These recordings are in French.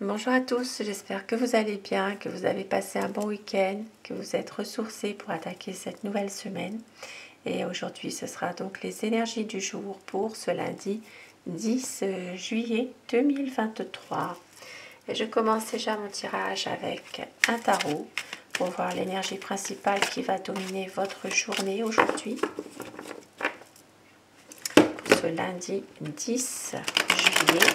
Bonjour à tous, j'espère que vous allez bien, que vous avez passé un bon week-end, que vous êtes ressourcés pour attaquer cette nouvelle semaine. Et aujourd'hui, ce sera donc les énergies du jour pour ce lundi 10 juillet 2023. Et je commence déjà mon tirage avec un tarot pour voir l'énergie principale qui va dominer votre journée aujourd'hui. Pour ce lundi 10 juillet.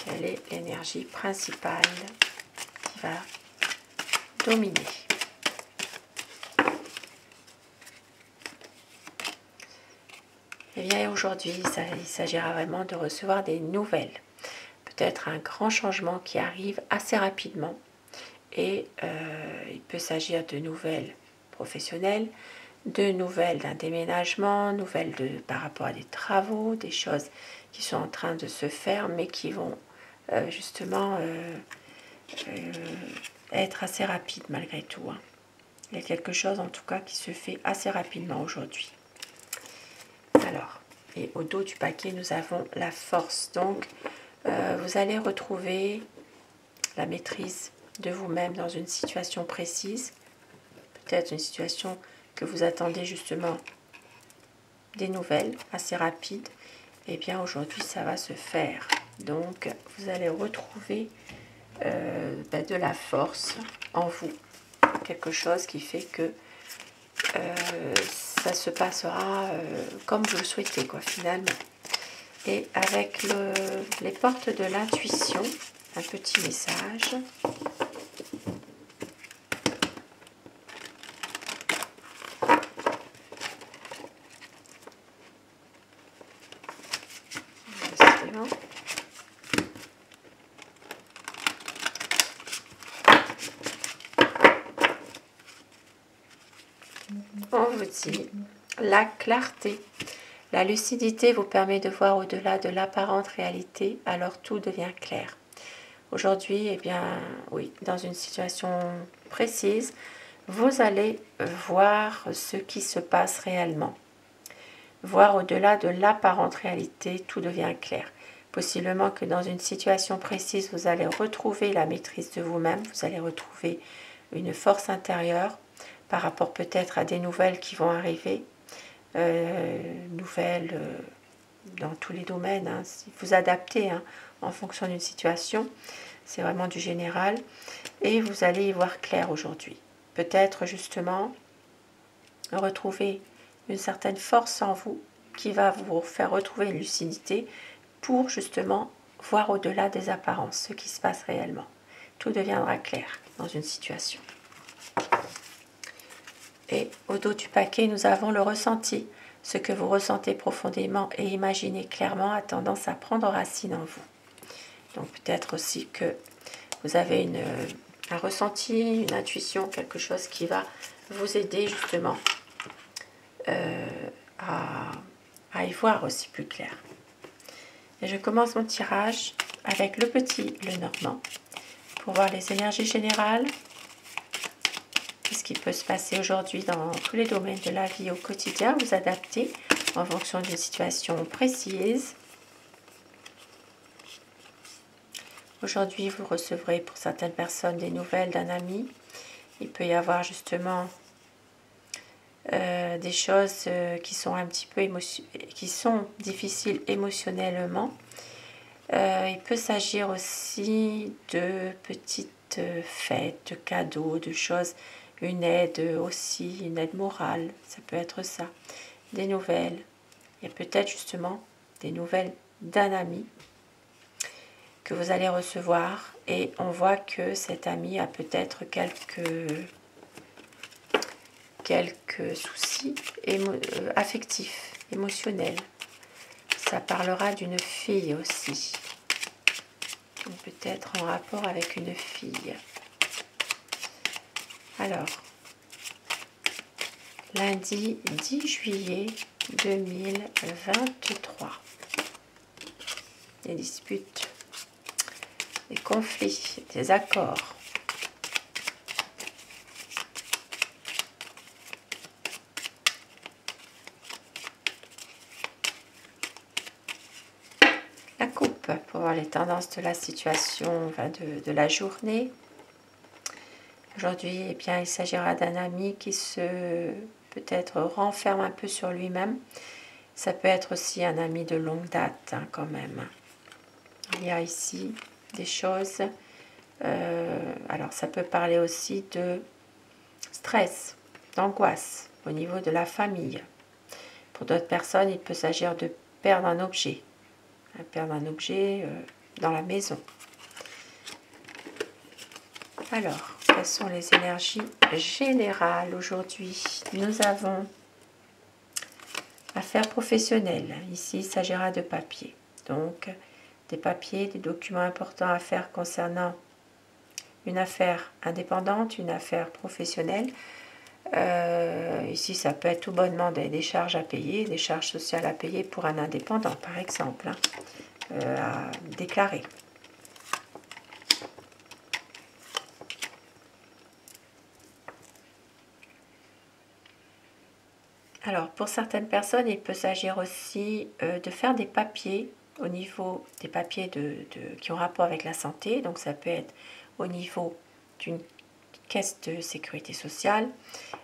Quelle est l'énergie principale qui va dominer? Eh bien aujourd'hui, il s'agira vraiment de recevoir des nouvelles. Peut-être un grand changement qui arrive assez rapidement. Et il peut s'agir de nouvelles professionnelles, de nouvelles d'un déménagement, nouvelles par rapport à des travaux, des choses qui sont en train de se faire, mais qui vont justement être assez rapide malgré tout. Il y a quelque chose en tout cas qui se fait assez rapidement aujourd'hui. Alors, et au dos du paquet, nous avons la force. Donc, vous allez retrouver la maîtrise de vous-même dans une situation précise. Peut-être une situation que vous attendez justement des nouvelles assez rapides. Et bien aujourd'hui, ça va se faire. Donc, vous allez retrouver de la force en vous, quelque chose qui fait que ça se passera comme vous le souhaitez, quoi, finalement. Et avec les portes de l'intuition, un petit message. On vous dit la clarté. La lucidité vous permet de voir au-delà de l'apparente réalité, alors tout devient clair. Aujourd'hui, eh bien, oui, dans une situation précise, vous allez voir ce qui se passe réellement. Voir au-delà de l'apparente réalité, tout devient clair. Possiblement que dans une situation précise, vous allez retrouver la maîtrise de vous-même, vous allez retrouver une force intérieure par rapport peut-être à des nouvelles qui vont arriver, nouvelles dans tous les domaines, si vous adaptez en fonction d'une situation, c'est vraiment du général, et vous allez y voir clair aujourd'hui. Peut-être justement retrouver une certaine force en vous qui va vous faire retrouver une lucidité pour justement voir au-delà des apparences, ce qui se passe réellement. Tout deviendra clair dans une situation. Et au dos du paquet, nous avons le ressenti. Ce que vous ressentez profondément et imaginez clairement a tendance à prendre racine en vous. Donc peut-être aussi que vous avez un ressenti, une intuition, quelque chose qui va vous aider justement à y voir aussi plus clair. Et je commence mon tirage avec le petit, le normand, pour voir les énergies générales. Qu'est-ce qui peut se passer aujourd'hui dans tous les domaines de la vie au quotidien, vous adaptez en fonction d'une situation précise. Aujourd'hui, vous recevrez pour certaines personnes des nouvelles d'un ami. Il peut y avoir justement des choses qui sont un petit peu qui sont difficiles émotionnellement. Il peut s'agir aussi de petites fêtes, de cadeaux, de choses, une aide aussi, une aide morale, ça peut être ça. Des nouvelles. Il y a peut-être justement des nouvelles d'un ami que vous allez recevoir et on voit que cet ami a peut-être quelques soucis affectifs, émotionnels. Ça parlera d'une fille aussi. Peut-être en rapport avec une fille. Alors, lundi 10 juillet 2023. Des disputes, des conflits, des accords. La coupe. l'horoscope pour voir les tendances de la situation, enfin de la journée. Aujourd'hui, eh bien, il s'agira d'un ami qui se peut-être renferme un peu sur lui-même. Ça peut être aussi un ami de longue date, hein, quand même. Il y a ici des choses. Alors, ça peut parler aussi de stress, d'angoisse au niveau de la famille. Pour d'autres personnes, il peut s'agir de perdre un objet. Perdre un objet dans la maison. Alors, quelles sont les énergies générales aujourd'hui? Nous avons affaires professionnelles. Ici, il s'agira de papier. Donc, des papiers, des documents importants à faire concernant une affaire indépendante, une affaire professionnelle. Ici, ça peut être tout bonnement des charges à payer, des charges sociales à payer pour un indépendant, par exemple, hein, à déclarer. Alors, pour certaines personnes, il peut s'agir aussi de faire des papiers au niveau des papiers qui ont rapport avec la santé. Donc, ça peut être au niveau d'une caisse de sécurité sociale.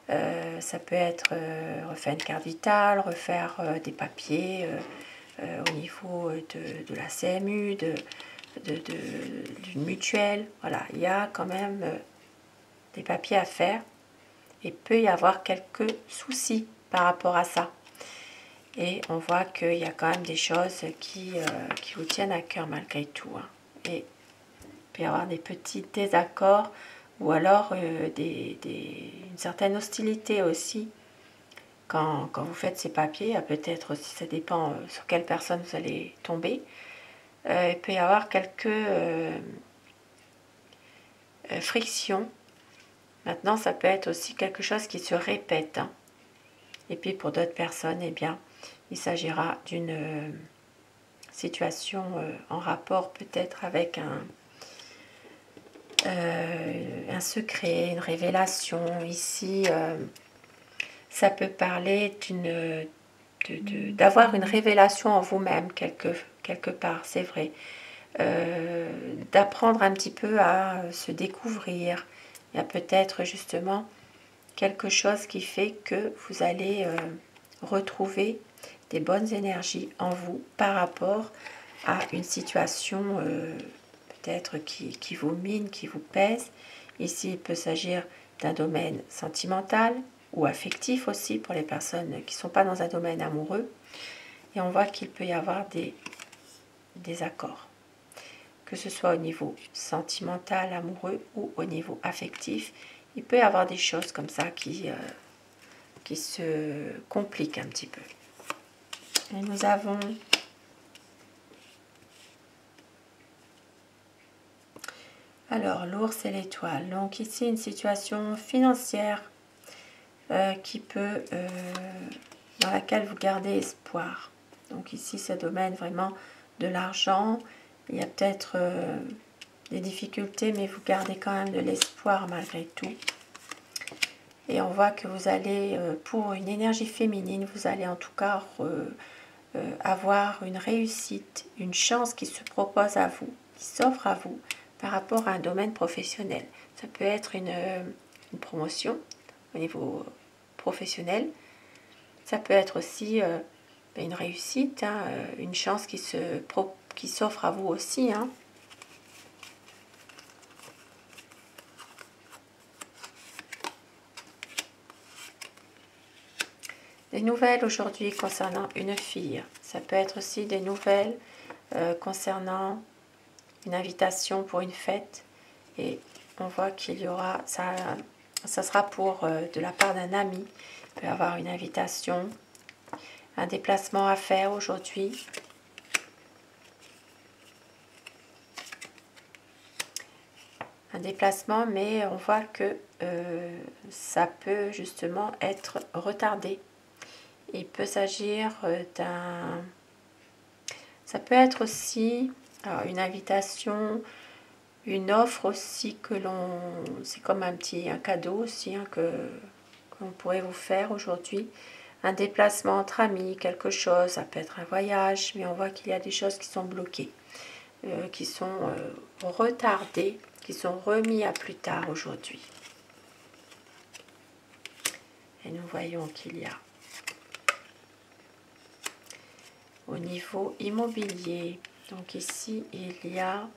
Ça peut être refaire une carte vitale, refaire des papiers au niveau de la CMU, d'une mutuelle. Voilà, il y a quand même des papiers à faire et peut y avoir quelques soucis par rapport à ça. Et on voit qu'il y a quand même des choses qui vous tiennent à cœur malgré tout. Hein. Et il peut y avoir des petits désaccords ou alors une certaine hostilité aussi quand vous faites ces papiers. Peut-être aussi, ça dépend sur quelle personne vous allez tomber. Il peut y avoir quelques frictions. Maintenant, ça peut être aussi quelque chose qui se répète. Hein. Et puis pour d'autres personnes, eh bien, il s'agira d'une situation en rapport peut-être avec un secret, une révélation. Ici, ça peut parler d'avoir une révélation en vous-même quelque part, c'est vrai. D'apprendre un petit peu à se découvrir. Il y a peut-être justement quelque chose qui fait que vous allez retrouver des bonnes énergies en vous par rapport à une situation peut-être qui vous mine, qui vous pèse. Ici, il peut s'agir d'un domaine sentimental ou affectif aussi pour les personnes qui ne sont pas dans un domaine amoureux. Et on voit qu'il peut y avoir des accords, que ce soit au niveau sentimental, amoureux ou au niveau affectif. Il peut y avoir des choses comme ça qui se compliquent un petit peu. Et nous avons alors l'ours et l'étoile. Donc ici une situation financière dans laquelle vous gardez espoir. Donc ici ce domaine vraiment de l'argent. Il y a peut-être des difficultés, mais vous gardez quand même de l'espoir malgré tout. Et on voit que vous allez, pour une énergie féminine, vous allez en tout cas avoir une réussite, une chance qui se propose à vous, qui s'offre à vous par rapport à un domaine professionnel. Ça peut être une promotion au niveau professionnel. Ça peut être aussi une réussite, hein, une chance qui s'offre à vous aussi. Hein. Des nouvelles aujourd'hui concernant une fille. Ça peut être aussi des nouvelles concernant une invitation pour une fête. Et on voit qu'il y aura, ça sera pour de la part d'un ami. Il peut y avoir une invitation, un déplacement à faire aujourd'hui. Un déplacement, mais on voit que ça peut justement être retardé. Il peut s'agir d'un... Ça peut être aussi une invitation, une offre aussi que l'on... C'est comme un cadeau aussi hein, que l'on pourrait vous faire aujourd'hui. un déplacement entre amis, quelque chose, ça peut être un voyage, mais on voit qu'il y a des choses qui sont bloquées, qui sont retardées, qui sont remis à plus tard aujourd'hui. Et nous voyons qu'il y a au niveau immobilier, donc ici il y a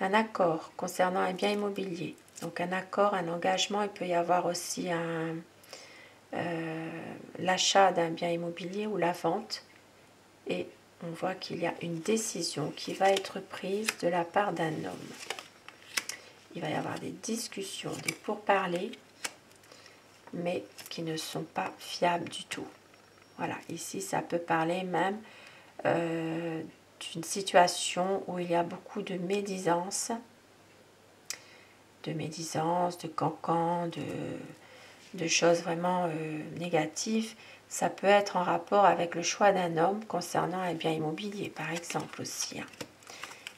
un accord concernant un bien immobilier. Donc un accord, un engagement, il peut y avoir aussi l'achat d'un bien immobilier ou la vente. Et on voit qu'il y a une décision qui va être prise de la part d'un homme. Il va y avoir des discussions, des pourparlers, mais qui ne sont pas fiables du tout. Voilà, ici ça peut parler même d'une situation où il y a beaucoup de médisance, de cancans, de choses vraiment négatives. Ça peut être en rapport avec le choix d'un homme concernant un bien immobilier, par exemple aussi.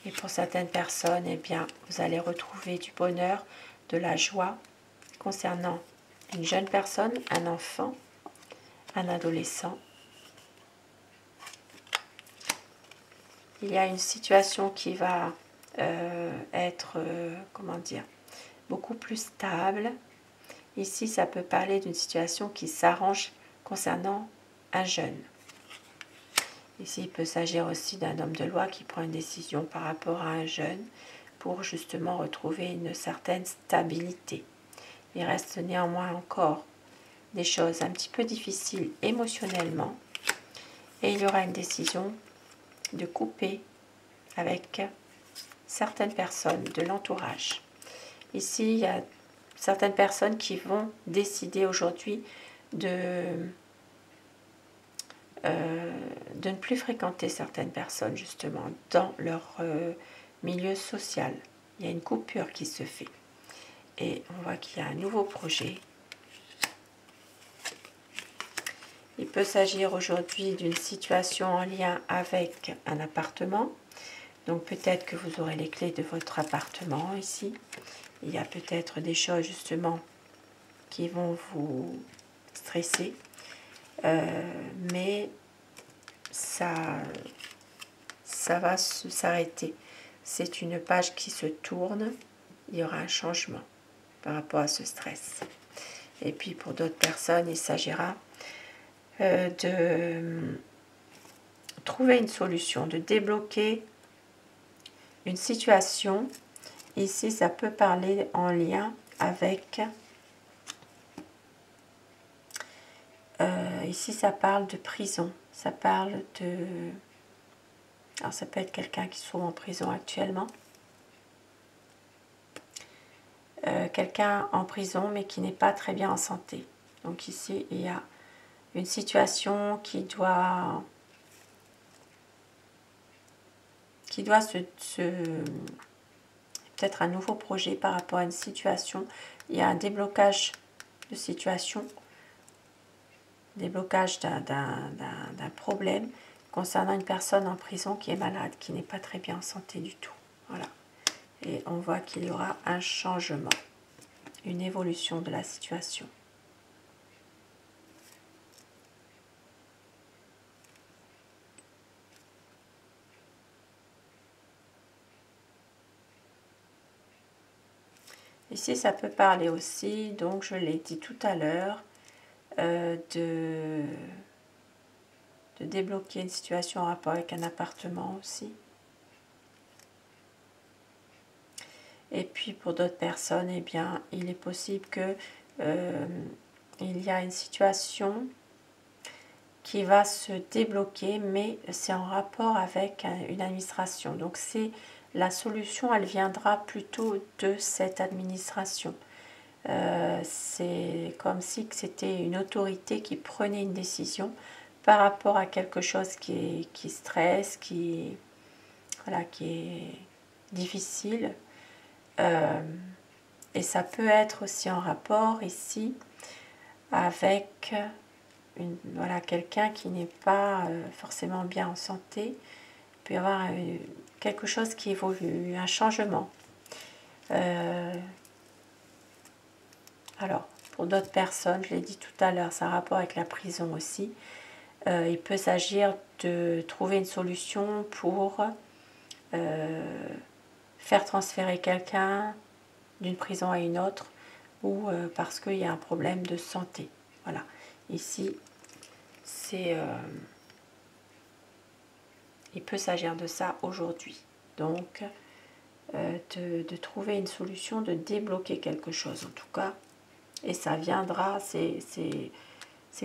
Et pour certaines personnes, eh bien, vous allez retrouver du bonheur, de la joie concernant une jeune personne, un enfant, un adolescent. Il y a une situation qui va être, comment dire, beaucoup plus stable. Ici, ça peut parler d'une situation qui s'arrange concernant un jeune. Ici, il peut s'agir aussi d'un homme de loi qui prend une décision par rapport à un jeune pour justement retrouver une certaine stabilité. Il reste néanmoins encore des choses un petit peu difficiles émotionnellement et il y aura une décision de couper avec certaines personnes de l'entourage. Ici, il y a certaines personnes qui vont décider aujourd'hui de ne plus fréquenter certaines personnes justement dans leur milieu social. Il y a une coupure qui se fait. Et on voit qu'il y a un nouveau projet. Il peut s'agir aujourd'hui d'une situation en lien avec un appartement. Donc peut-être que vous aurez les clés de votre appartement ici. Il y a peut-être des choses justement qui vont vous stresser. Mais ça va s'arrêter. C'est une page qui se tourne. Il y aura un changement par rapport à ce stress. Et puis pour d'autres personnes, il s'agira de trouver une solution, de débloquer une situation. Ici, ça peut parler en lien avec... ici, ça parle de prison. Ça parle de... Alors, ça peut être quelqu'un qui se trouve en prison actuellement. Quelqu'un en prison, mais qui n'est pas très bien en santé. Donc ici, il y a une situation qui doit peut-être un nouveau projet par rapport à une situation. Il y a un déblocage de situation, déblocage d'un problème concernant une personne en prison qui est malade, qui n'est pas très bien en santé du tout. Voilà. Et on voit qu'il y aura un changement, une évolution de la situation. Ici, ça peut parler aussi, donc je l'ai dit tout à l'heure, de débloquer une situation en rapport avec un appartement aussi. Et puis pour d'autres personnes, eh bien, il est possible que il y a une situation qui va se débloquer, mais c'est en rapport avec une administration. Donc c'est la solution, elle viendra plutôt de cette administration. C'est comme si c'était une autorité qui prenait une décision par rapport à quelque chose qui stresse, qui est difficile. Et ça peut être aussi en rapport ici avec quelqu'un qui n'est pas forcément bien en santé. Il peut y avoir quelque chose qui évolue, un changement. Alors, Pour d'autres personnes, je l'ai dit tout à l'heure, ça a un rapport avec la prison aussi. Il peut s'agir de trouver une solution pour faire transférer quelqu'un d'une prison à une autre ou parce qu'il y a un problème de santé. Voilà. Ici, il peut s'agir de ça aujourd'hui. Donc, de trouver une solution, de débloquer quelque chose en tout cas. Et ça viendra, c'est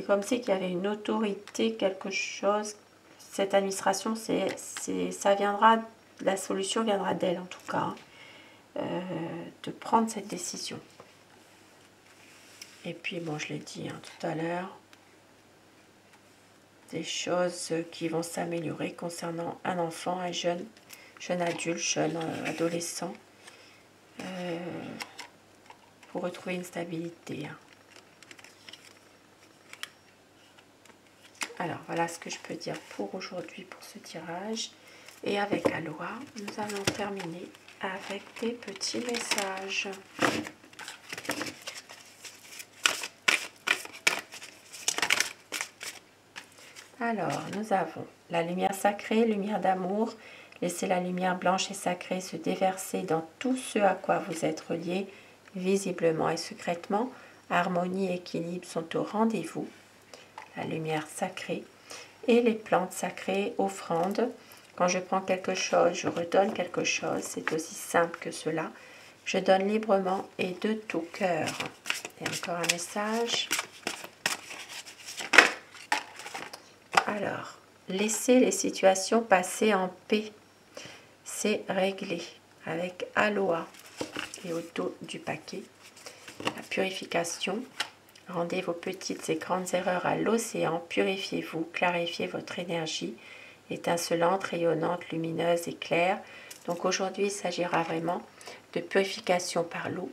comme si qu'il y avait une autorité, quelque chose. Cette administration, ça viendra, la solution viendra d'elle en tout cas, de prendre cette décision. Et puis, bon, je l'ai dit tout à l'heure, des choses qui vont s'améliorer concernant un enfant, un jeune adulte, jeune adolescent, pour retrouver une stabilité. Alors, voilà ce que je peux dire pour aujourd'hui, pour ce tirage. Et avec Aloha, nous allons terminer avec des petits messages. Alors, nous avons la lumière sacrée, lumière d'amour. Laissez la lumière blanche et sacrée se déverser dans tout ce à quoi vous êtes reliés, visiblement et secrètement. Harmonie et équilibre sont au rendez-vous. La lumière sacrée et les plantes sacrées, offrandes. Quand je prends quelque chose, je redonne quelque chose. C'est aussi simple que cela. Je donne librement et de tout cœur. Et encore un message. Alors, laissez les situations passer en paix. C'est réglé avec Aloha et au dos du paquet. La purification. Rendez vos petites et grandes erreurs à l'océan. Purifiez-vous, clarifiez votre énergie étincelante, rayonnante, lumineuse et claire. Donc aujourd'hui, il s'agira vraiment de purification par l'eau.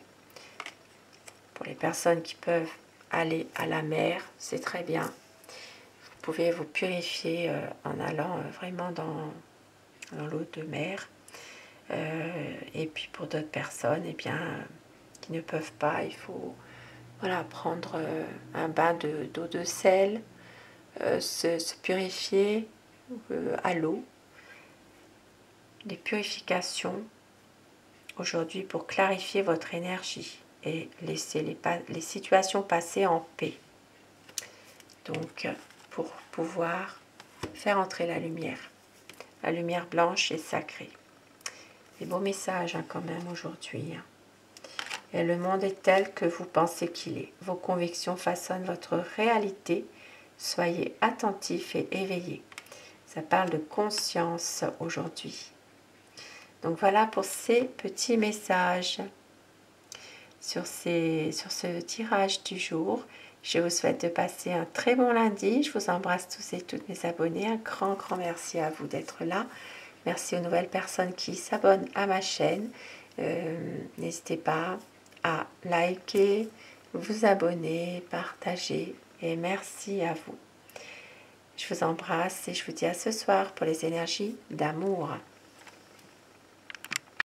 Pour les personnes qui peuvent aller à la mer, c'est très bien. Vous pouvez vous purifier en allant vraiment dans l'eau de mer. Et puis pour d'autres personnes qui ne peuvent pas, il faut prendre un bain d'eau de sel, se purifier à l'eau. Des purifications aujourd'hui pour clarifier votre énergie et laisser les situations passer en paix. Donc, pour pouvoir faire entrer la lumière blanche et sacrée. Des beaux messages quand même aujourd'hui. Et le monde est tel que vous pensez qu'il est. Vos convictions façonnent votre réalité. Soyez attentifs et éveillés. Ça parle de conscience aujourd'hui. Donc voilà pour ces petits messages sur ce tirage du jour. Je vous souhaite de passer un très bon lundi. Je vous embrasse tous et toutes mes abonnés. Un grand merci à vous d'être là. Merci aux nouvelles personnes qui s'abonnent à ma chaîne. N'hésitez pas à liker, vous abonner, partager et merci à vous. Je vous embrasse et je vous dis à ce soir pour les énergies d'amour.